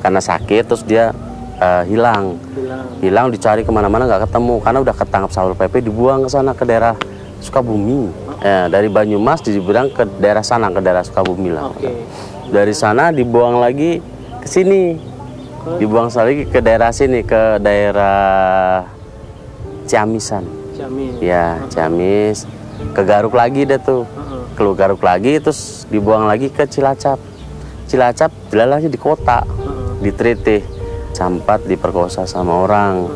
karena sakit, terus dia hilang, dicari kemana-mana nggak ketemu karena udah ketangkap Satpol PP, dibuang ke sana ke daerah Sukabumi. Dari Banyumas dibilang ke daerah sana, ke daerah Sukabumi lah. Dari sana dibuang lagi ke sini, dibuang lagi ke daerah sini, ke daerah Ciamisan. Ya, Ciamis, ke Garuk lagi deh tuh, ke Garuk lagi, terus dibuang lagi ke Cilacap. Cilacap jelasnya di kota, di Tritih, sempat diperkosa sama orang,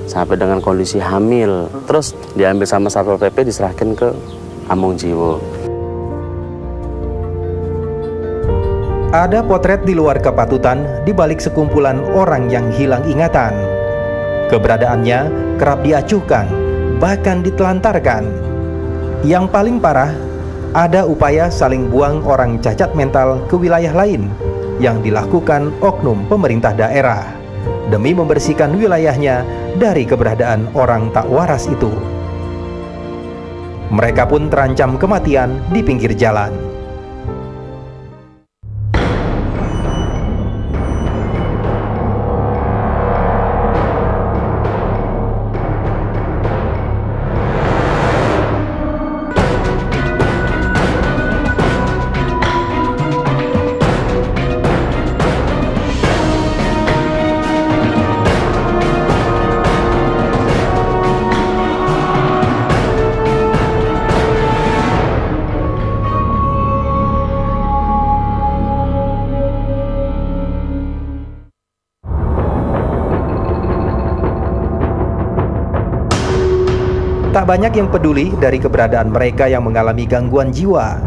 sampai dengan kondisi hamil, terus diambil sama Satpol PP, diserahkan ke Amung Jiwo. Ada potret di luar kepatutan di balik sekumpulan orang yang hilang ingatan. Keberadaannya kerap diacuhkan, bahkan ditelantarkan. Yang paling parah, ada upaya saling buang orang cacat mental ke wilayah lain yang dilakukan oknum pemerintah daerah demi membersihkan wilayahnya dari keberadaan orang tak waras itu. Mereka pun terancam kematian di pinggir jalan. Tak banyak yang peduli dari keberadaan mereka yang mengalami gangguan jiwa.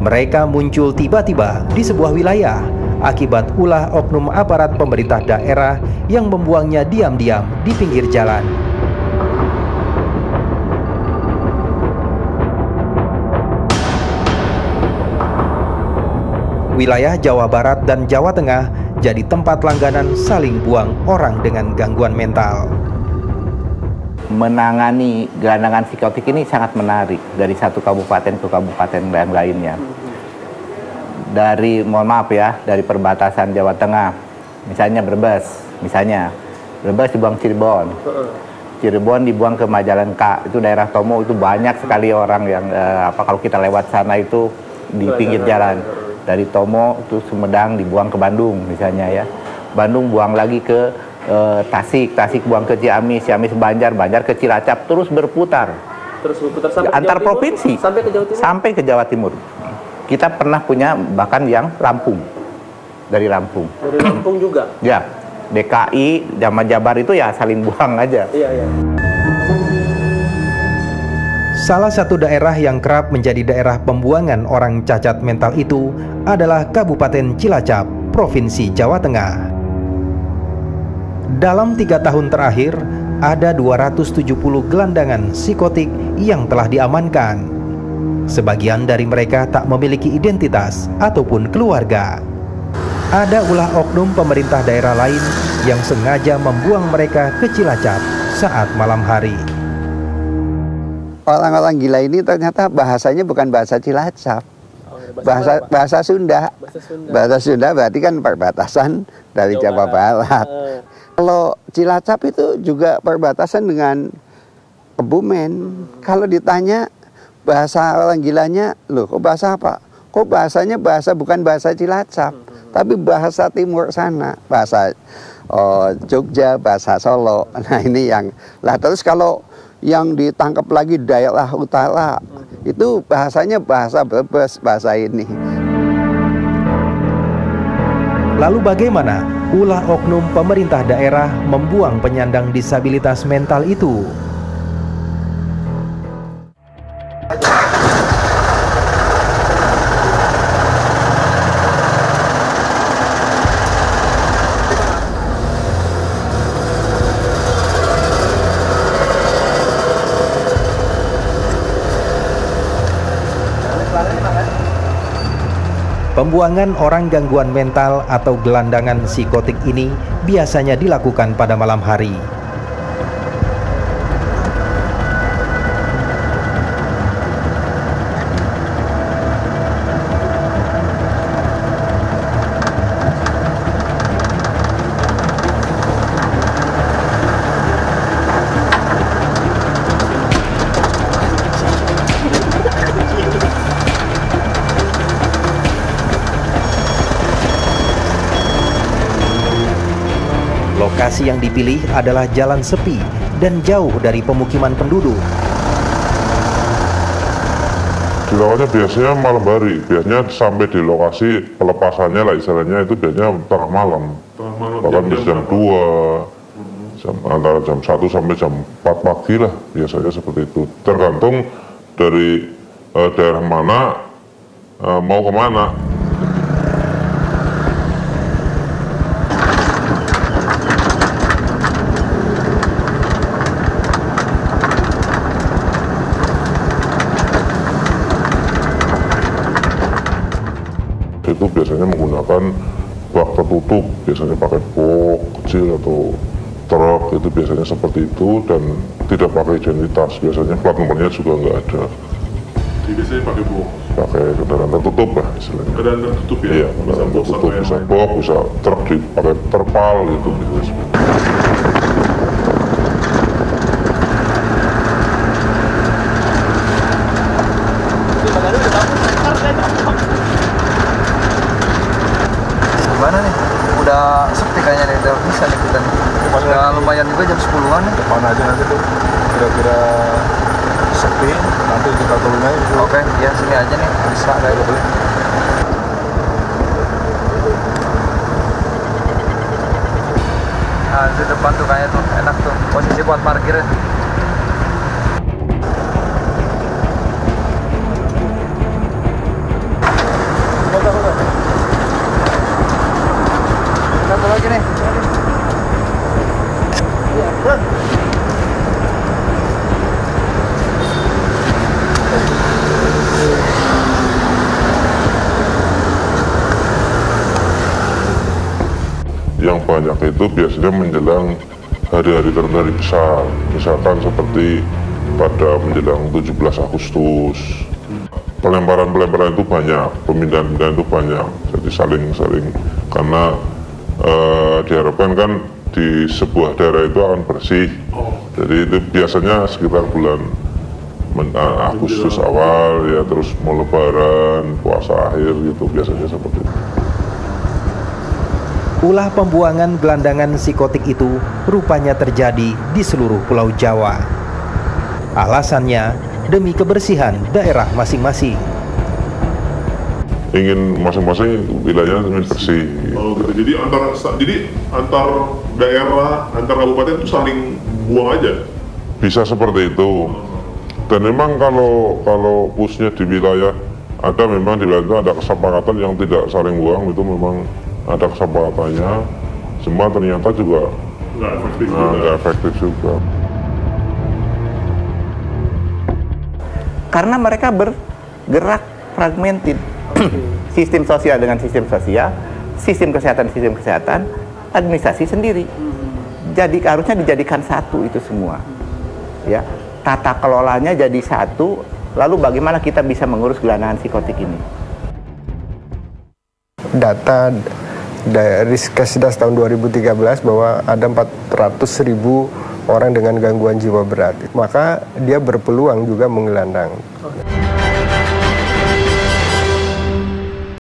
Mereka muncul tiba-tiba di sebuah wilayah akibat ulah oknum aparat pemerintah daerah yang membuangnya diam-diam di pinggir jalan. Wilayah Jawa Barat dan Jawa Tengah jadi tempat langganan saling buang orang dengan gangguan mental. Menangani gelandangan psikotik ini sangat menarik dari satu kabupaten ke kabupaten yang lainnya. Dari, mohon maaf ya, dari perbatasan Jawa Tengah, misalnya Brebes dibuang Cirebon, Cirebon dibuang ke Majalengka, itu daerah Tomo, itu banyak sekali orang yang kalau kita lewat sana itu di pinggir jalan. Dari Tomo itu Sumedang dibuang ke Bandung misalnya ya, Bandung buang lagi ke Tasik buang ke Ciamis, Ciamis Banjar ke Cilacap, terus berputar sampai antar provinsi sampai ke Jawa Timur. Kita pernah punya bahkan yang Lampung, dari Lampung juga ya, DKI sama Jabar itu ya saling buang aja. Salah satu daerah yang kerap menjadi daerah pembuangan orang cacat mental itu adalah Kabupaten Cilacap, Provinsi Jawa Tengah. Dalam 3 tahun terakhir, ada 270 gelandangan psikotik yang telah diamankan. Sebagian dari mereka tak memiliki identitas ataupun keluarga. Ada ulah oknum pemerintah daerah lain yang sengaja membuang mereka ke Cilacap saat malam hari. Orang-orang gila ini ternyata bahasanya bukan bahasa Cilacap, bahasa Sunda. Bahasa Sunda berarti kan perbatasan dari Jawa Barat. Kalau Cilacap itu juga perbatasan dengan Kebumen. Kalau ditanya bahasa orang gilanya, loh kok bahasa apa? Kok bahasanya bukan bahasa Cilacap, tapi bahasa timur sana, bahasa Jogja, bahasa Solo. Nah ini yang lah, terus kalau yang ditangkap lagi daerah utara, itu bahasanya bahasa Brebes, bahasa ini. Lalu bagaimana ulah oknum pemerintah daerah membuang penyandang disabilitas mental itu? Pembuangan orang gangguan mental atau gelandangan psikotik ini biasanya dilakukan pada malam hari. Lokasi yang dipilih adalah jalan sepi dan jauh dari pemukiman penduduk. Dilakukannya biasanya malam hari, biasanya sampai di lokasi pelepasannya lah istilahnya itu biasanya tengah malam. Bahkan jam 2, antara jam 1 sampai jam 4 pagi lah biasanya seperti itu. Tergantung dari daerah mana, mau kemana. Itu biasanya menggunakan bak tertutup, biasanya pakai box kecil atau truk, itu biasanya seperti itu, dan tidak pakai identitas, biasanya plat nomornya juga nggak ada. Jadi biasanya pakai box? Pakai kendaraan tertutup lah istilahnya. Kendaraan tertutup ya? Iya, kendaraan tertutup, bisa box, bisa truk, pakai terpal gitu. Gimana nih? Udah sepi kayaknya nih, udah bisa nih kita nih. Udah lumayan juga jam 10-an nih. Depan aja nanti tuh, kira-kira sepi, nanti kita turun aja. Oke, ya sini aja nih, bisa kayak boleh. Nah, di depan tuh kayaknya tuh enak tuh, posisi buat parkirnya. Satu lagi nih. Yang banyak itu biasanya menjelang hari-hari tertentu besar, misalkan seperti pada menjelang 17 Agustus. Pelemparan-pelemparan itu banyak, pemindahan-pemindahan itu banyak, jadi saling-saling, karena diharapkan kan di sebuah daerah itu akan bersih. Jadi itu biasanya sekitar bulan Agustus awal ya, terus mau Lebaran, puasa akhir gitu, biasanya seperti itu. Ulah pembuangan gelandangan psikotik itu rupanya terjadi di seluruh Pulau Jawa. Alasannya demi kebersihan daerah masing-masing. Ingin masing-masing wilayahnya bersih. Oh gitu. Jadi antar daerah, antar kabupaten itu saling buang aja. Bisa seperti itu. Dan memang kalau pusnya di wilayah ada, memang di wilayah itu ada kesepakatan yang tidak saling buang, itu memang ada kesepakatannya. Cuma ternyata juga nggak efektif juga. Karena mereka bergerak fragmented. Sistem sosial dengan sistem sosial, sistem kesehatan, administrasi sendiri. Jadi harusnya dijadikan satu itu semua. Ya, tata kelolanya jadi satu, lalu bagaimana kita bisa mengurus gelandangan psikotik ini? Data dari Kesdas tahun 2013 bahwa ada 400.000 orang dengan gangguan jiwa berat, maka dia berpeluang juga menggelandang.